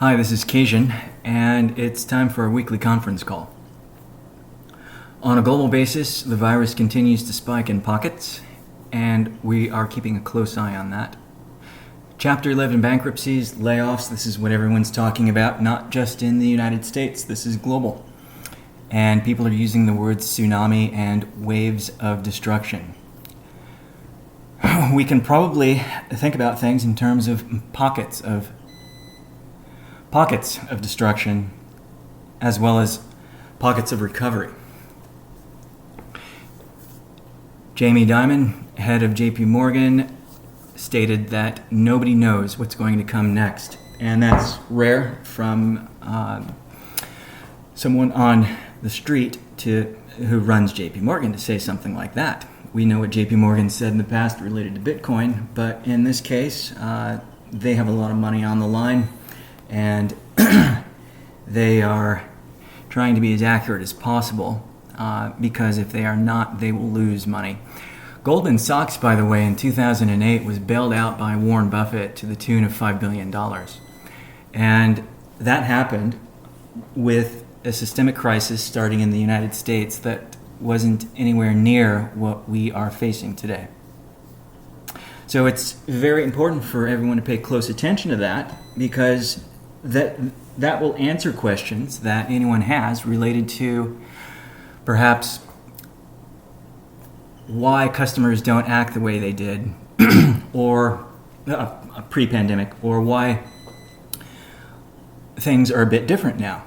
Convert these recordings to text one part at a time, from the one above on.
Hi, this is Cajun, and it's time for our weekly conference call. On a global basis, the virus continues to spike in pockets, and we are keeping a close eye on that. Chapter 11 bankruptcies, layoffs, this is what everyone's talking about, not just in the United States, this is global. And people are using the words tsunami and waves of destruction. We can probably think about things in terms of pockets of destruction as well as pockets of recovery. Jamie Dimon, head of JP Morgan, stated that nobody knows what's going to come next. And that's rare from someone on the street who runs JP Morgan to say something like that. We know what JP Morgan said in the past related to Bitcoin, but in this case, they have a lot of money on the line, and they are trying to be as accurate as possible, because if they are not, they will lose money. Goldman Sachs, by the way, in 2008 was bailed out by Warren Buffett to the tune of $5 billion. And that happened with a systemic crisis starting in the United States that wasn't anywhere near what we are facing today. So it's very important for everyone to pay close attention to that, because that will answer questions that anyone has related to perhaps why customers don't act the way they did or pre-pandemic, or why things are a bit different now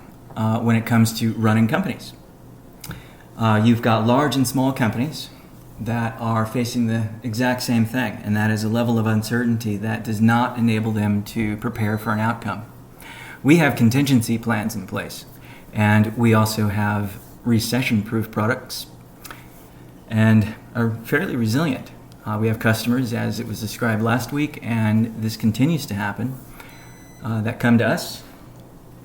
when it comes to running companies. You've got large and small companies that are facing the exact same thing, and that is a level of uncertainty that does not enable them to prepare for an outcome. We have contingency plans in place, and we also have recession-proof products and are fairly resilient. We have customers, as it was described last week, and this continues to happen, that come to us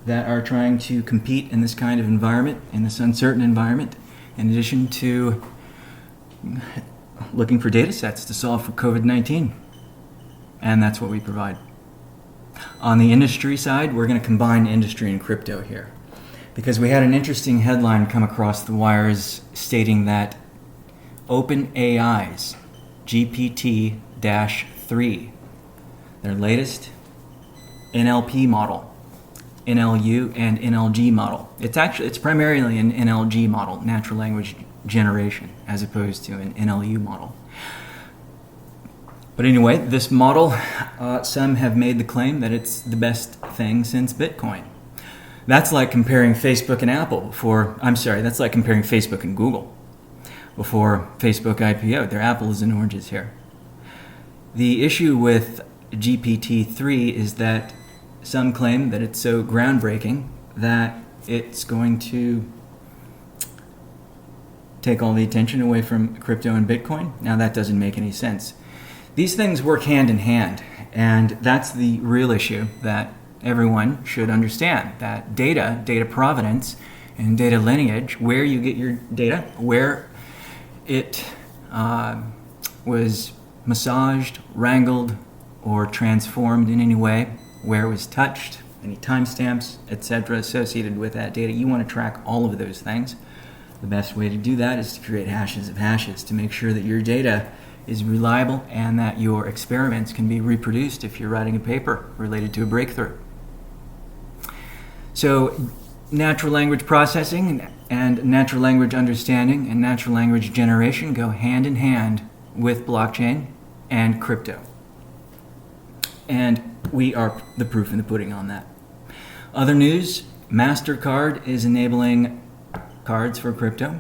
that are trying to compete in this kind of environment, in this uncertain environment, in addition to looking for data sets to solve for COVID-19. And that's what we provide. On the industry side, we're going to combine industry and crypto here, because we had an interesting headline come across the wires stating that OpenAI's GPT-3, their latest NLP model, NLU and NLG model. It's primarily an NLG model, natural language generation, as opposed to an NLU model. But anyway, this model, some have made the claim that it's the best thing since Bitcoin. That's like comparing Facebook and Apple that's like comparing Facebook and Google before Facebook IPO'd. They're apples and oranges here. The issue with GPT-3 is that some claim that it's so groundbreaking that it's going to take all the attention away from crypto and Bitcoin. Now, that doesn't make any sense. These things work hand in hand, and that's the real issue that everyone should understand, that data provenance, and data lineage, where you get your data, where it was massaged, wrangled, or transformed in any way, where it was touched, any timestamps, etc. associated with that data. You want to track all of those things. The best way to do that is to create hashes of hashes to make sure that your data is reliable and that your experiments can be reproduced if you're writing a paper related to a breakthrough. So natural language processing and natural language understanding and natural language generation go hand in hand with blockchain and crypto. And we are the proof in the pudding on that. Other news, MasterCard is enabling cards for crypto.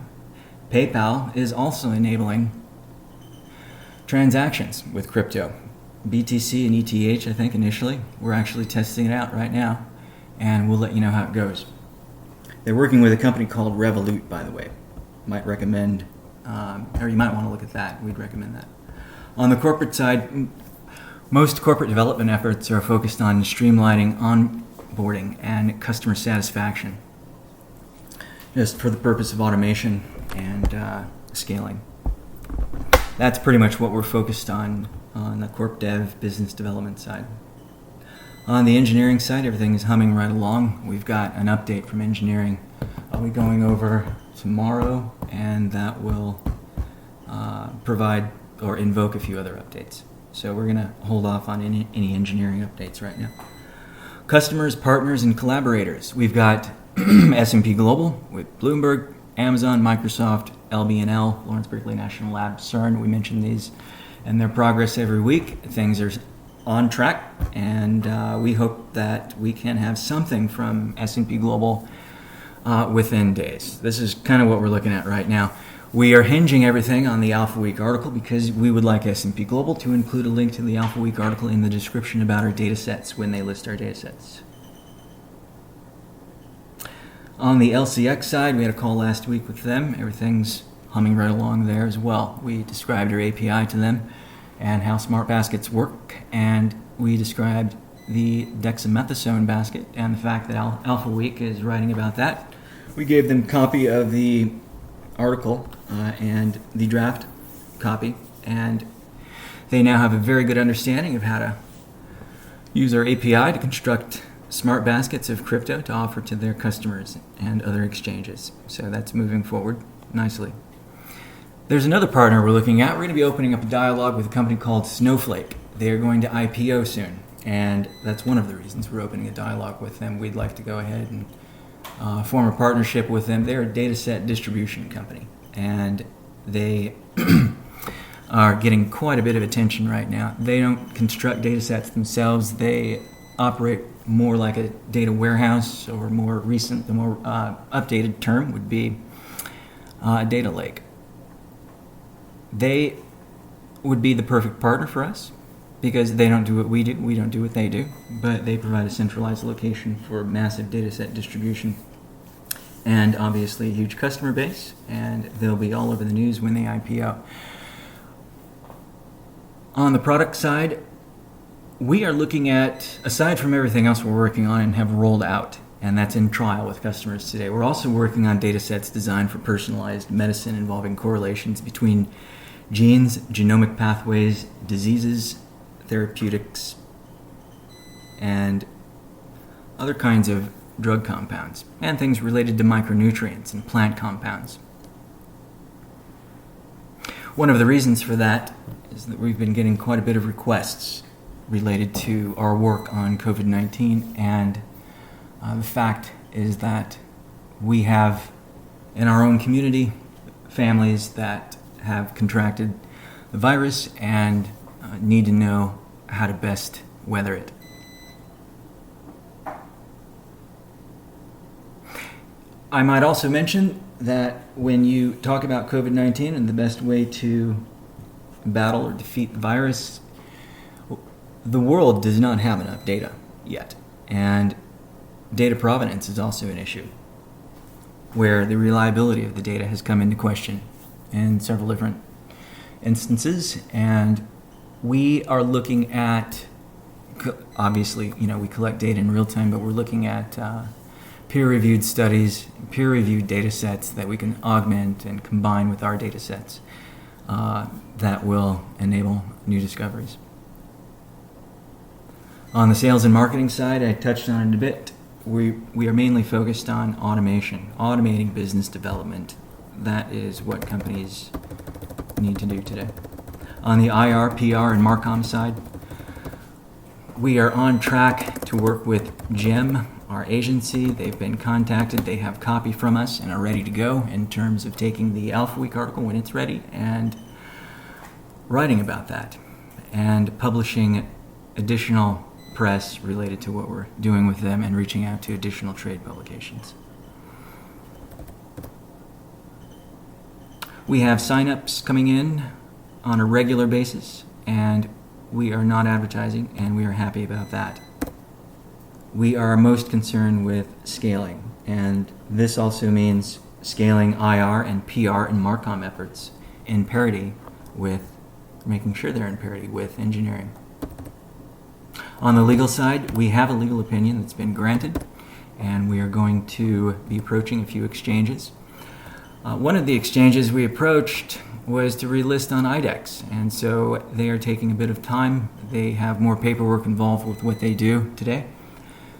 PayPal is also enabling transactions with crypto. BTC and ETH, I think initially. We're actually testing it out right now, and we'll let you know how it goes. They're working with a company called Revolut, by the way. Might recommend, or you might want to look at that. We'd recommend that. On the corporate side, most corporate development efforts are focused on streamlining onboarding and customer satisfaction, just for the purpose of automation and scaling. That's pretty much what we're focused on the corp dev business development side. On the engineering side, everything is humming right along. We've got an update from engineering I'll be going over tomorrow, and that will provide or invoke a few other updates. So we're going to hold off on any engineering updates right now. Customers, partners, and collaborators. We've got S&P Global with Bloomberg, Amazon, Microsoft, LBNL, Lawrence Berkeley National Lab, CERN. We mention these and their progress every week. Things are on track, and we hope that we can have something from S&P Global within days. This is kind of what we're looking at right now. We are hinging everything on the Alpha Week article because we would like S&P Global to include a link to the Alpha Week article in the description about our data sets when they list our data sets. On the LCX side, we had a call last week with them. Everything's humming right along there as well. We described our API to them and how smart baskets work, and we described the dexamethasone basket and the fact that Alpha Week is writing about that. We gave them a copy of the article and the draft copy, and they now have a very good understanding of how to use our API to construct smart baskets of crypto to offer to their customers and other exchanges. So that's moving forward nicely. There's another partner we're looking at. We're going to be opening up a dialogue with a company called Snowflake. They are going to IPO soon, and that's one of the reasons we're opening a dialogue with them. We'd like to go ahead and form a partnership with them. They're a data set distribution company, and they are getting quite a bit of attention right now. They don't construct data sets themselves. They operate more like a data warehouse, or the more updated term would be a data lake. They would be the perfect partner for us because they don't do what we do, we don't do what they do, but they provide a centralized location for massive data set distribution and obviously a huge customer base, and they'll be all over the news when they IPO. On the product side, we are looking at, aside from everything else we're working on and have rolled out, and that's in trial with customers today, we're also working on data sets designed for personalized medicine involving correlations between genes, genomic pathways, diseases, therapeutics, and other kinds of drug compounds, and things related to micronutrients and plant compounds. One of the reasons for that is that we've been getting quite a bit of requests related to our work on COVID-19, and the fact is that we have in our own community families that have contracted the virus and need to know how to best weather it. I might also mention that when you talk about COVID-19 and the best way to battle or defeat the virus, the world does not have enough data yet. And data provenance is also an issue, where the reliability of the data has come into question in several different instances. And we are looking at, obviously, we collect data in real time, but we're looking at peer-reviewed studies, peer-reviewed data sets that we can augment and combine with our data sets that will enable new discoveries. On the sales and marketing side, I touched on it a bit. We are mainly focused on automation, automating business development. That is what companies need to do today. On the IR, PR, and Marcom side, we are on track to work with GEM, our agency. They've been contacted. They have copy from us and are ready to go in terms of taking the Alpha Week article when it's ready and writing about that and publishing additional press related to what we're doing with them and reaching out to additional trade publications. We have signups coming in on a regular basis, and we are not advertising, and we are happy about that. We are most concerned with scaling, and this also means scaling IR and PR and Marcom efforts in parity with, making sure they're in parity with engineering. On the legal side, we have a legal opinion that's been granted, and we are going to be approaching a few exchanges. One of the exchanges we approached was to relist on IDEX, and so they are taking a bit of time. They have more paperwork involved with what they do today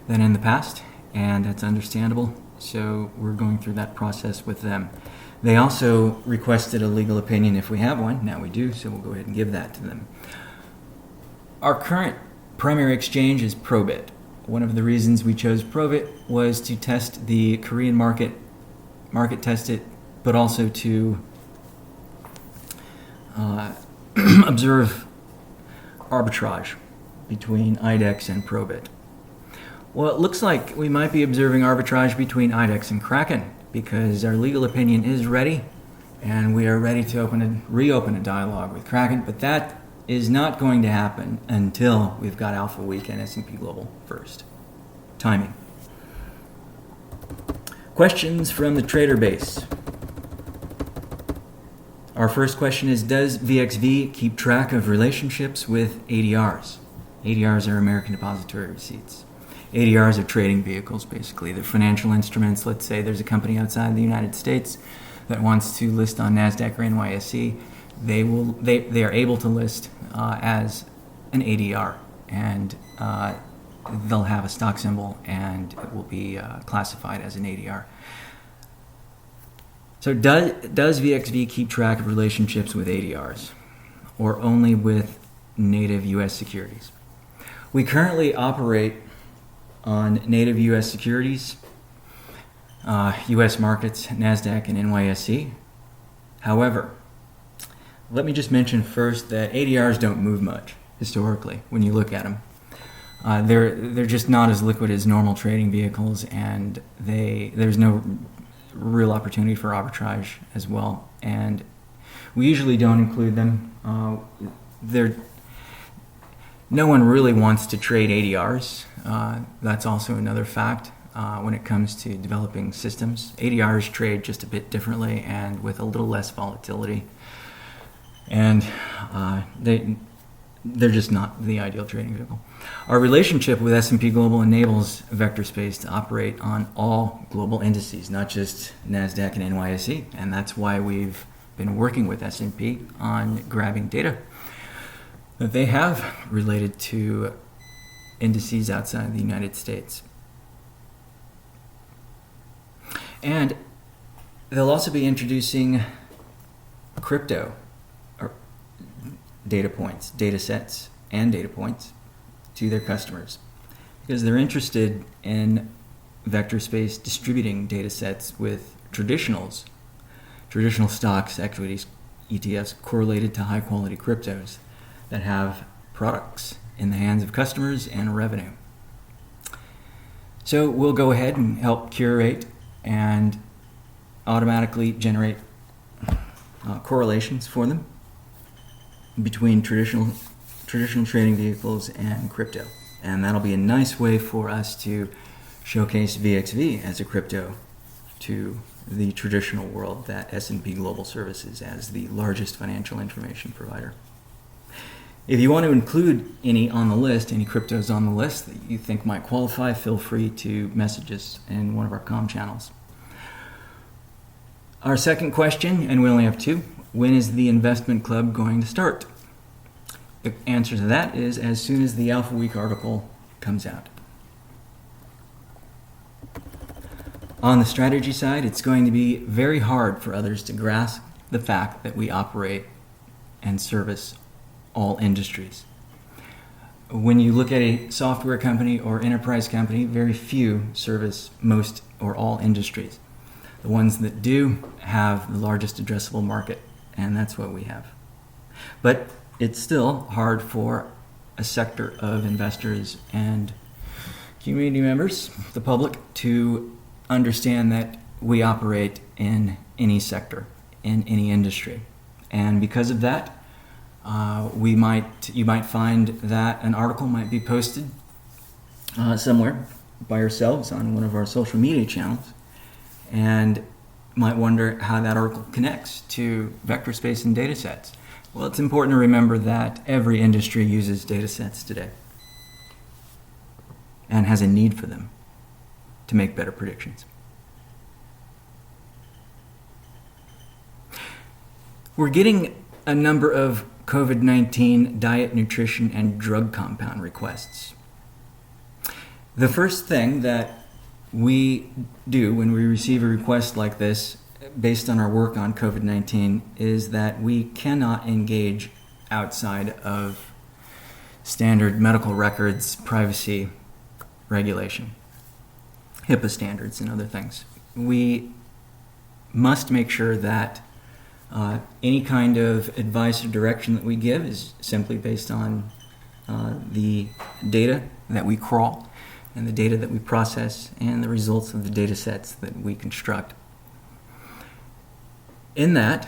than in the past, and that's understandable. So we're going through that process with them. They also requested a legal opinion if we have one. Now we do, so we'll go ahead and give that to them. Our current primary exchange is Probit. One of the reasons we chose Probit was to test the Korean market test it, but also to observe arbitrage between IDEX and Probit. Well, it looks like we might be observing arbitrage between IDEX and Kraken, because our legal opinion is ready, and we are ready to reopen a dialogue with Kraken, but that is not going to happen until we've got Alpha Week and S&P Global first. Timing. Questions from the trader base. Our first question is, does VXV keep track of relationships with ADRs? ADRs are American Depository Receipts. ADRs are trading vehicles, basically. They're financial instruments. Let's say there's a company outside the United States that wants to list on NASDAQ or NYSE. They are able to list as an ADR, and they'll have a stock symbol, and it will be classified as an ADR. So does VXV keep track of relationships with ADRs, or only with native U.S. securities? We currently operate on native U.S. securities, U.S. markets, NASDAQ and NYSE. However, let me just mention first that ADRs don't move much historically when you look at them. They're just not as liquid as normal trading vehicles, and there's no real opportunity for arbitrage as well. And we usually don't include them. No one really wants to trade ADRs. That's also another fact when it comes to developing systems. ADRs trade just a bit differently and with a little less volatility. And they're just not the ideal trading vehicle. Our relationship with S&P Global enables VectorSpace to operate on all global indices, not just NASDAQ and NYSE. And that's why we've been working with S&P on grabbing data that they have related to indices outside the United States. And they'll also be introducing crypto data sets and data points to their customers, because they're interested in VectorSpace distributing data sets with traditional stocks, equities, ETFs correlated to high quality cryptos that have products in the hands of customers and revenue. So we'll go ahead and help curate and automatically generate correlations for them between traditional trading vehicles and crypto. And that'll be a nice way for us to showcase VXV as a crypto to the traditional world that S&P Global services as the largest financial information provider. If you want to include any on the list, any cryptos on the list that you think might qualify, feel free to message us in one of our comm channels. Our second question, and we only have two: when is the investment club going to start? The answer to that is as soon as the Alpha Week article comes out. On the strategy side, it's going to be very hard for others to grasp the fact that we operate and service all industries. When you look at a software company or enterprise company, very few service most or all industries. The ones that do have the largest addressable market, and that's what we have. But it's still hard for a sector of investors and community members, the public, to understand that we operate in any sector, in any industry. And because of that, you might find that an article might be posted somewhere by ourselves on one of our social media channels, and might wonder how that article connects to VectorSpace and data sets. Well, it's important to remember that every industry uses data sets today and has a need for them to make better predictions. We're getting a number of COVID-19 diet, nutrition, and drug compound requests. The first thing that we do when we receive a request like this, based on our work on COVID-19, is that we cannot engage outside of standard medical records, privacy regulation, HIPAA standards, and other things. We must make sure that any kind of advice or direction that we give is simply based on the data that we crawl and the data that we process and the results of the data sets that we construct. In that,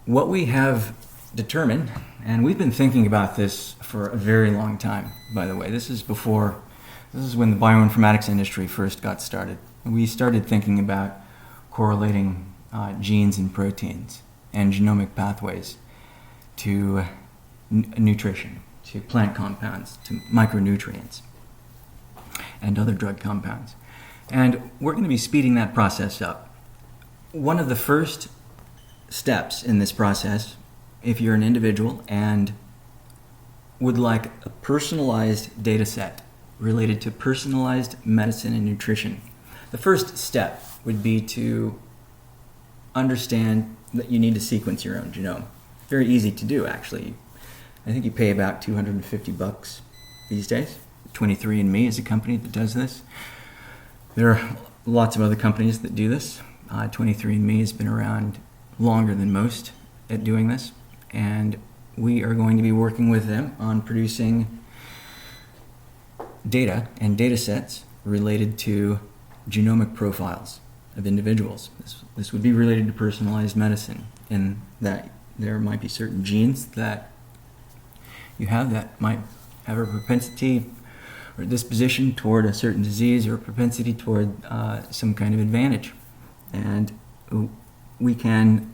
what we have determined, and we've been thinking about this for a very long time, by the way. This is when the bioinformatics industry first got started. We started thinking about correlating genes and proteins and genomic pathways to nutrition, to plant compounds, to micronutrients, and other drug compounds. And we're going to be speeding that process up. One of the first steps in this process, if you're an individual and would like a personalized data set related to personalized medicine and nutrition, the first step would be to understand that you need to sequence your own genome. Very easy to do, actually. I think you pay about $250 these days. 23andMe is a company that does this. There are lots of other companies that do this. 23andMe has been around longer than most at doing this, and we are going to be working with them on producing data and data sets related to genomic profiles of individuals. This would be related to personalized medicine, in that there might be certain genes that you have that might have a propensity or disposition toward a certain disease or a propensity toward some kind of advantage. And we can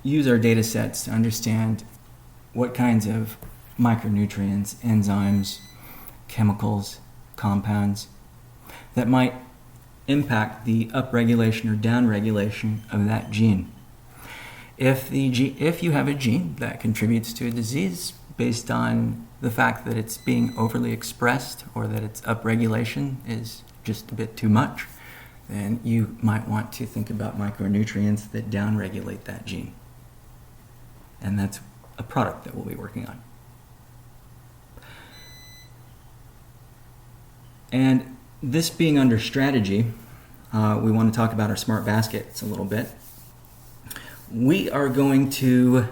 use our data sets to understand what kinds of micronutrients, enzymes, chemicals, compounds that might impact the upregulation or downregulation of that gene. If you have a gene that contributes to a disease based on the fact that it's being overly expressed or that its upregulation is just a bit too much, then you might want to think about micronutrients that downregulate that gene. And that's a product that we'll be working on. And this being under strategy, we want to talk about our smart baskets a little bit. We are going to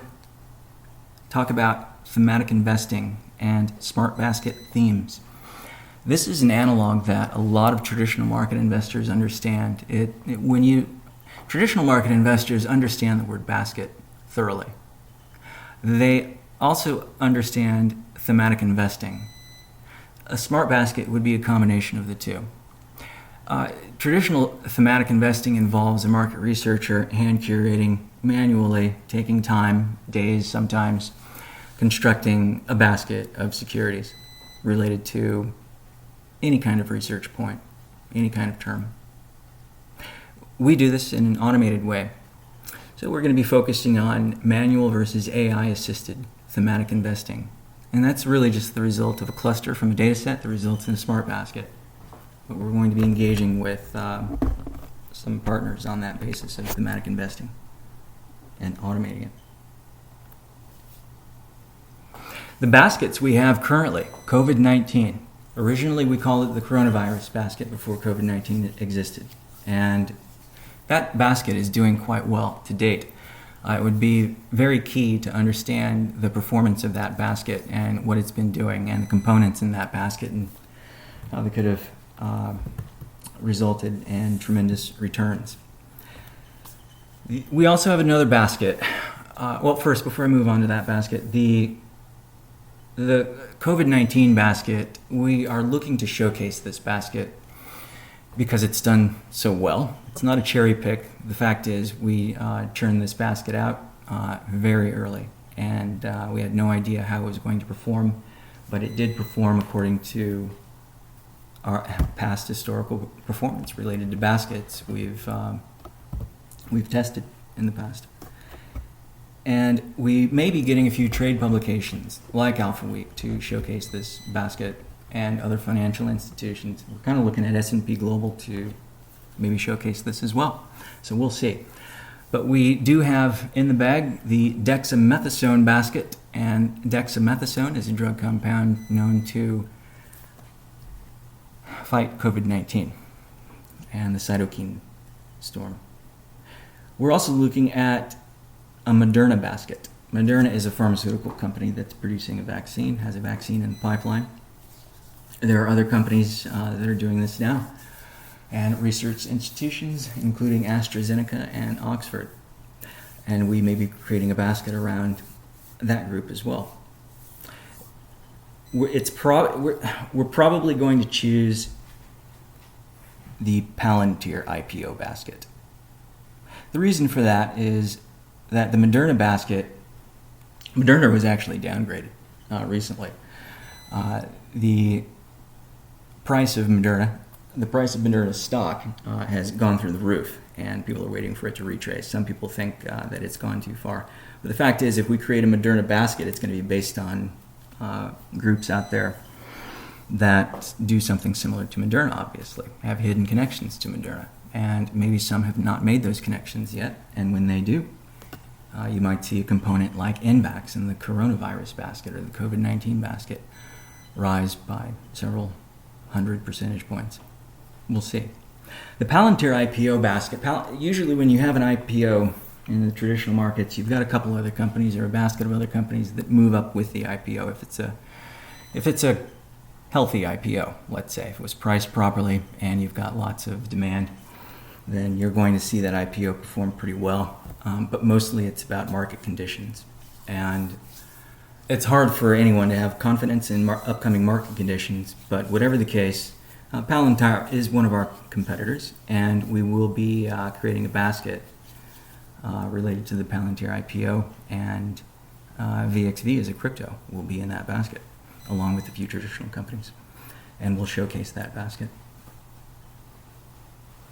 talk about thematic investing and smart basket themes. This is an analog that a lot of traditional market investors understand. Traditional market investors understand the word basket thoroughly. They also understand thematic investing. A smart basket would be a combination of the two. Traditional thematic investing involves a market researcher hand curating manually, taking time, days sometimes, constructing a basket of securities related to any kind of research point, any kind of term. We do this in an automated way. So we're going to be focusing on manual versus AI-assisted thematic investing. And that's really just the result of a cluster from a data set that results in a smart basket. But we're going to be engaging with some partners on that basis of thematic investing and automating it. The baskets we have currently, COVID-19. Originally we called it the coronavirus basket before COVID-19 existed. And that basket is doing quite well to date. It would be very key to understand the performance of that basket and what it's been doing and the components in that basket and how they could have resulted in tremendous returns. We also have another basket. First, before I move on to that basket, the COVID-19 basket, we are looking to showcase this basket because it's done so well. It's not a cherry pick. The fact is we churned this basket out very early, and we had no idea how it was going to perform, but it did perform according to our past historical performance related to baskets we've tested in the past. And we may be getting a few trade publications like Alpha Week to showcase this basket and other financial institutions. We're kind of looking at S&P Global to maybe showcase this as well. So we'll see. But we do have in the bag the dexamethasone basket, and dexamethasone is a drug compound known to fight COVID-19 and the cytokine storm. We're also looking at a Moderna basket. Moderna is a pharmaceutical company that's producing a vaccine, has a vaccine in the pipeline. There are other companies that are doing this now, and research institutions, including AstraZeneca and Oxford. And we may be creating a basket around that group as well. We're probably going to choose the Palantir IPO basket. The reason for that is that the Moderna basket, Moderna was actually downgraded recently. The price of Moderna stock has gone through the roof, and people are waiting for it to retrace. Some people think that it's gone too far. But the fact is, if we create a Moderna basket, it's going to be based on groups out there that do something similar to Moderna, obviously, have hidden connections to Moderna. And maybe some have not made those connections yet, and when they do, you might see a component like NVAX in the coronavirus basket or the COVID-19 basket rise by several hundred percentage points. We'll see. The Palantir IPO basket, usually when you have an IPO in the traditional markets, you've got a couple other companies or a basket of other companies that move up with the IPO. If it's a healthy IPO, let's say, if it was priced properly and you've got lots of demand, then you're going to see that IPO perform pretty well. But mostly it's about market conditions. And it's hard for anyone to have confidence in upcoming market conditions, but whatever the case, Palantir is one of our competitors, and we will be creating a basket related to the Palantir IPO, and VXV as a crypto will be in that basket, along with a few traditional companies. And we'll showcase that basket.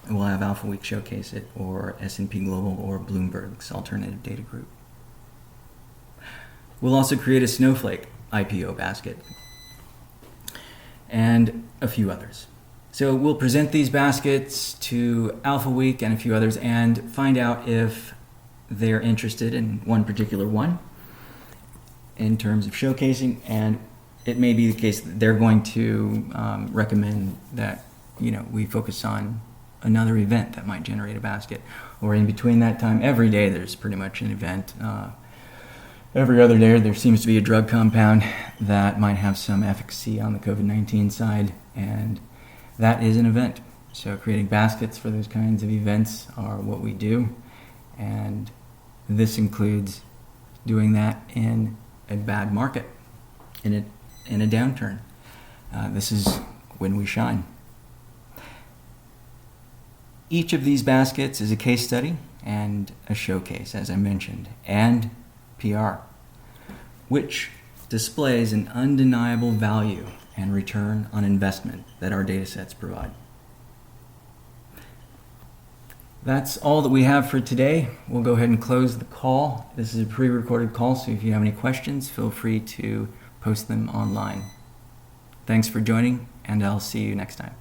We'll have Alpha Week showcase it, or S&P Global, or Bloomberg's alternative data group. We'll also create a Snowflake IPO basket, and a few others. So we'll present these baskets to Alpha Week and a few others and find out if they're interested in one particular one in terms of showcasing, and it may be the case that they're going to recommend that we focus on another event that might generate a basket, or in between that time, every day there's pretty much an event. Every other day there seems to be a drug compound that might have some efficacy on the COVID-19 side, and that is an event. So creating baskets for those kinds of events are what we do, and this includes doing that in a bad market, in a downturn. This is when we shine. Each of these baskets is a case study and a showcase, as I mentioned, and PR, which displays an undeniable value and return on investment that our data sets provide. That's all that we have for today. We'll go ahead and close the call. This is a pre-recorded call, so if you have any questions, feel free to post them online. Thanks for joining, and I'll see you next time.